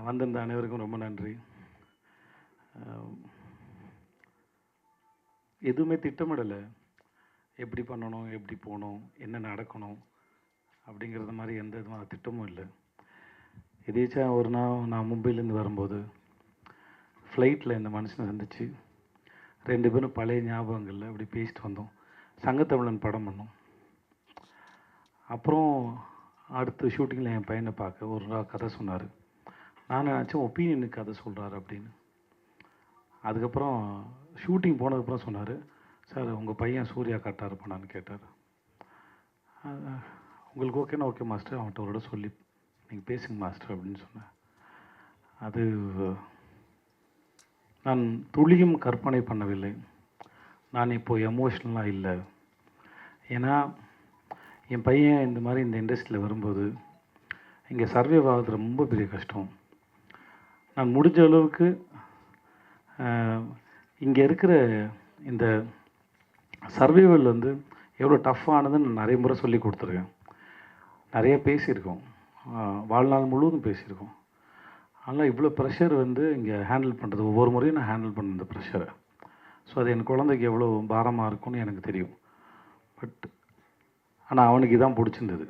வந்திருந்த அனைவருக்கும் ரொம்ப நன்றி. எதுவுமே திட்டமிடலை, எப்படி பண்ணணும், எப்படி போகணும், என்ன நடக்கணும் அப்படிங்கிறது மாதிரி எந்த விதமான திட்டமும் இல்லை. எதேச்சா ஒரு நாள் நான் மும்பையிலேருந்து வரும்போது ஃப்ளைட்டில் இந்த மனுஷனை சந்திச்சு 2 பேரும் பழைய ஞாபகங்களில் அப்படி பேசிட்டு வந்தோம். சங்கத்தமிழன் படம் பண்ணோம். அப்புறம் அடுத்த ஷூட்டிங்கில் என் பையனை பார்க்க ஒரு நாள் கதை சொன்னார். நான் நினச்சேன் ஒப்பீனியனுக்கு கதை சொல்கிறாரு அப்படின்னு. அதுக்கப்புறம் ஷூட்டிங் போனதுக்கப்புறம் சொன்னார், சார் உங்கள் பையன் சூர்யா கரெக்டாக இருப்பானான்னு கேட்டார். உங்களுக்கு ஓகேனா ஓகே மாஸ்டர், அவன்கிட்ட ஒரு இடம் சொல்லி நீங்கள் பேசுங்க மாஸ்டர் அப்படின்னு சொன்னேன். அது நான் துளியும் கற்பனை பண்ணவில்லை. நான் இப்போது எமோஷ்னலாக இல்லை. ஏன்னா என் பையன் இந்த மாதிரி இந்த இண்டஸ்ட்ரியில் வரும்போது இங்கே சர்வே ஆகிறது ரொம்ப பெரிய கஷ்டம். நான் முடிஞ்ச அளவுக்கு இங்கே இருக்கிற இந்த சர்வைவல் வந்து எவ்வளோ டஃப்பானதுன்னு நான் நிறைய முறை சொல்லி கொடுத்துருக்கேன். நிறைய பேசியிருக்கோம், வாழ்நாள் முழுவதும் பேசியிருக்கோம். ஆனால் இவ்வளோ ப்ரெஷர் வந்து இங்கே ஹேண்டில் பண்ணுறது, ஒவ்வொரு முறையும் நான் ஹேண்டில் பண்ண இந்த ப்ரெஷரை. ஸோ அது என் குழந்தைக்கு எவ்வளோ பாரமாக இருக்கும்னு எனக்கு தெரியும். பட் ஆனால் அவனுக்கு இதான் பிடிச்சிருந்தது.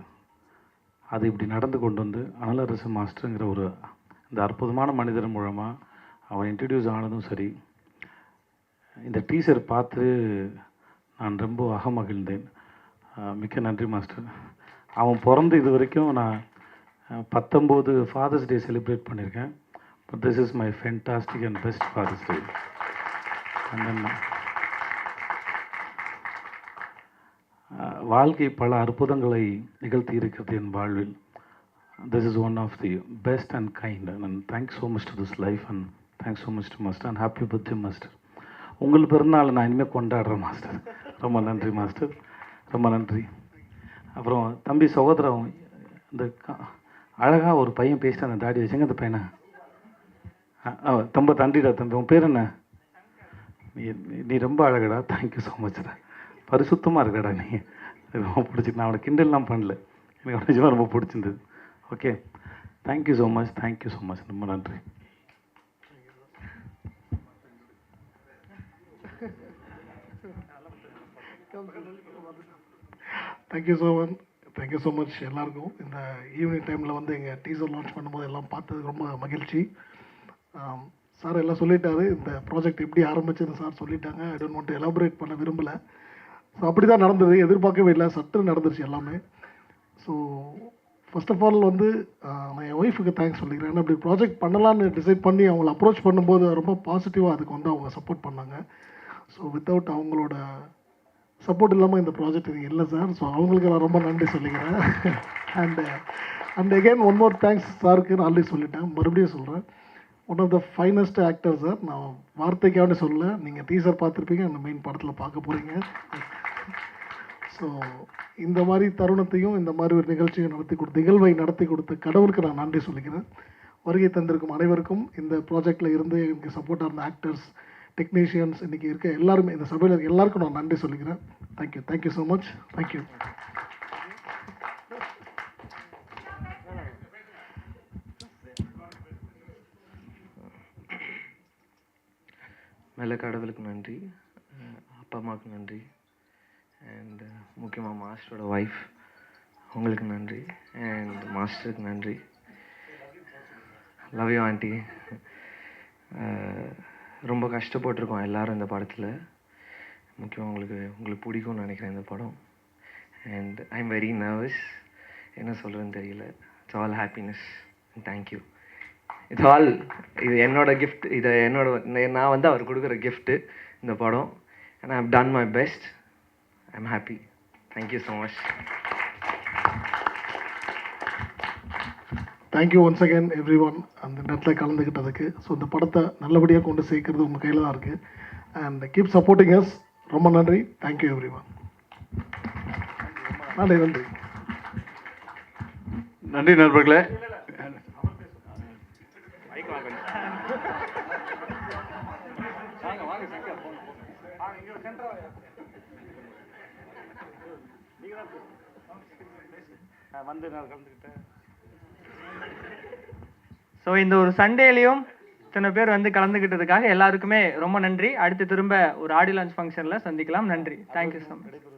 அது இப்படி நடந்து கொண்டு வந்து அனலரசு மாஸ்டருங்கிற ஒரு இந்த அற்புதமான மனிதர் மூலமாக அவன் இன்ட்ரடியூஸ் ஆனதும் சரி, இந்த டீசர் பார்த்து நான் ரொம்ப அகமகிழ்ந்தேன். மிக்க நன்றி மாஸ்டர். அவன் பிறந்து இது வரைக்கும் நான் 19 ஃபாதர்ஸ் டே செலிப்ரேட் பண்ணியிருக்கேன். But this is my fantastic and best father's day. வாழ்க்கை பல அற்புதங்களை நிகழ்த்தி இருக்கிறது என் வாழ்வில். This is one of the best and kind, and thanks so much to this life, and thanks so much to master, and happy birthday master. உங்கள் பிறந்தநாள் நான் இனிமேல் கொண்டாடுறேன் மாஸ்டர். ரொம்ப நன்றி மாஸ்டர், ரொம்ப நன்றி. அப்புறம் தம்பி சகோதரம், இந்த அழகாக ஒரு பையன் பேசிட்டு அந்த தாடி வச்சுங்க, அந்த பையனை ரொம்ப தண்டிடா தம்பி. உன் பேர் என்ன? நீ ரொம்ப அழகடா. Thank you so மச்டா. பரிசுத்தமாக இருக்கடா நீ. ரொம்ப பிடிச்சிருக்கு. நான் அவனை கிண்டல்லாம் பண்ணல, எனக்கு நிஜமாக ரொம்ப பிடிச்சிருந்தது. Okay, thank you so much, thank you so much, ரொம்ப நன்றி. தேங்க்யூ ஸோ மச் எல்லாருக்கும். இந்த ஈவினிங் டைமில் வந்து எங்கள் டீசர் லான்ச் பண்ணும்போது எல்லாம் பார்த்தது ரொம்ப மகிழ்ச்சி. சார் எல்லாம் சொல்லிட்டாரு, இந்த ப்ராஜெக்ட் எப்படி ஆரம்பிச்சதுன்னு சார் சொல்லிட்டாங்க. I don't want to elaborate பண்ண விரும்பலை. ஸோ அப்படி தான் நடந்தது, எதிர்பார்க்கவே இல்லை, சட்டுன்னு நடந்துருச்சு எல்லாமே. ஸோ ஃபர்ஸ்ட் ஆஃப் ஆல் வந்து நான் என் ஒய்ஃபுக்கு தேங்க்ஸ் சொல்லிக்கிறேன். ஏன்னா இப்படி ப்ராஜெக்ட் பண்ணலான்னு டிசைட் பண்ணி அவங்கள அப்ரோச் பண்ணும்போது ரொம்ப பாசிட்டிவாக அதுக்கு வந்து அவங்க சப்போர்ட் பண்ணாங்க. ஸோ வித்தவுட் அவங்களோட சப்போர்ட் இல்லாமல் இந்த ப்ராஜெக்ட் இது இல்லை சார். ஸோ அவங்களுக்கு நான் ரொம்ப நன்றி சொல்லிக்கிறேன். And again one more thanks சாருக்கு. நான் ஆல்ரெடி சொல்லிட்டேன், மறுபடியும் சொல்கிறேன். One of the finest actor sir. நான் வார்த்தைக்காக சொல்ல, நீங்கள் டீசர் பார்த்துருப்பீங்க, அந்த மெயின் படத்தில் பார்க்க போகிறீங்க. ஸோ இந்த மாதிரி தருணத்தையும் இந்த மாதிரி ஒரு நிகழ்ச்சியை நிகழ்வை நடத்தி கொடுத்த கடவுளுக்கு நான் நன்றி சொல்லிக்கிறேன். வருகை தந்திருக்கும் அனைவருக்கும், இந்த ப்ராஜெக்டில் இருந்து எனக்கு சப்போர்ட்டாக இருந்த ஆக்டர்ஸ், டெக்னீஷியன்ஸ், இன்றைக்கி இருக்க எல்லாருமே, இந்த சபையில் இருக்க எல்லாருக்கும் நான் நன்றி சொல்லிக்கிறேன். Thank you, thank you so much, thank you. மேலே கடவுளுக்கு நன்றி, அப்பா அம்மாவுக்கு நன்றி, அண்ட் முக்கியமாக மாஸ்டரோட ஒய்ஃப் அவங்களுக்கு நன்றி, அண்ட் மாஸ்டருக்கு நன்றி. Love you aunty. ரொம்ப கஷ்டப்பட்டுருக்கோம் எல்லோரும் இந்த படத்தில். முக்கியமாக உங்களுக்கு பிடிக்கும்னு நினைக்கிறேன் இந்த படம். And I am very nervous, என்ன சொல்கிறேன்னு தெரியல. It's all happiness and thank you. இது என்னோட கிஃப்ட். நான் வந்து அவர் கொடுக்குற கிஃப்ட்டு இந்த படம். And I have done my best. I am happy. Thank you so much. Thank you once again everyone அந்த நேரத்தில் கலந்துக்கிட்டதுக்கு. ஸோ இந்த படத்தை நல்லபடியாக கொண்டு சேர்க்கறது உங்கள் கையில் தான் இருக்குது. And keep supporting us. ரொம்ப நன்றி. Thank you every one. நன்றி நன்றி நன்றி நண்பர்களே. வந்து நான் கலந்துக்கிட்டேன். ஸோ இந்த ஒரு சண்டேலையும் இத்தனை பேர் வந்து கலந்துக்கிட்டதுக்காக எல்லாருக்குமே ரொம்ப நன்றி. அடுத்து திரும்ப ஒரு ஆடியோ லான்ச் ஃபங்க்ஷனில் சந்திக்கலாம். நன்றி. Thank you so much.